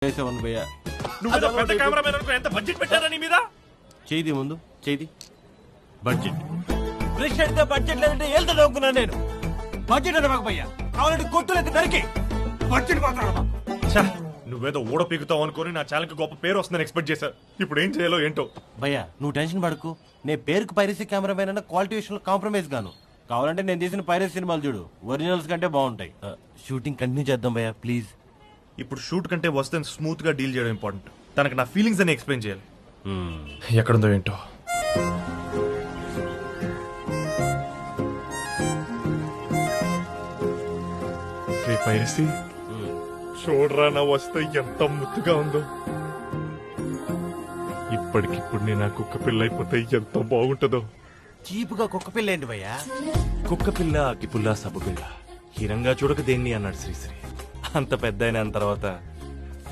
చేసేవాడిని భయ్యా. నువ్వు పెద్ద కెమెరామెన్ అనుకో, ఎంత బడ్జెట్ పెట్టారా నీ మీద? చేయి ముందు చేయి. బడ్జెట్ బ్రష్ అడితే బడ్జెట్ లేదంటే వెళ్తా నవ్వుకున్నాను నేను. బడ్జెట్ అంటే మాకు భయ్యా కావాలంటే కొట్టులైతే నరికి బడ్జెట్ మాట్లాడమా. నువ్వేదో ఊడ పీకుతావు అనుకుని నా ఛానల్ కి గొప్ప పేరు వస్తుందని ఎక్స్పెక్ట్ చేశా. ఇప్పుడు ఏం చేయాలో ఏంటో. భయ్యా నువ్వు టెన్షన్ పడకు. నేను పేరుకు పైరసీ కెమెరామెన్ అన్న క్వాలిటీ విషయంలో కాంప్రమైజ్ గాను. కావాలంటే నేను తీసిన పైరసీ సినిమాలు చూడు, ఒరిజినల్స్ కంటే బాగుంటాయి. షూటింగ్ కంటిన్యూ చేద్దాం భయ్యా ప్లీజ్. ఇప్పుడు షూట్ కంటే వస్తే స్మూత్ గా డీల్ చేయడం ఇంపార్టెంట్. తనకి నా ఫీలింగ్స్ అని ఎక్స్ప్లెయిన్ చేయాలి. ఎక్కడుందో ఏంటో. పైరసీ చూడరా, నా వస్తే ఎంత ముద్దుగా ఉందో. ఇప్పటికిప్పుడు నేను ఆ కుక్క పిల్ల అయిపోతే ఎంత బాగుంటుందో. చీపుగా కుక్క పిల్ల ఏంటి భయ్యా? కుక్క పిల్ల అగ్గిపుల్ల సబ్బు పిల్ల హీరంగా చూడక దేన్ని అన్నాడు శ్రీశ్రీ. అంత పెద్ద అయిన తర్వాత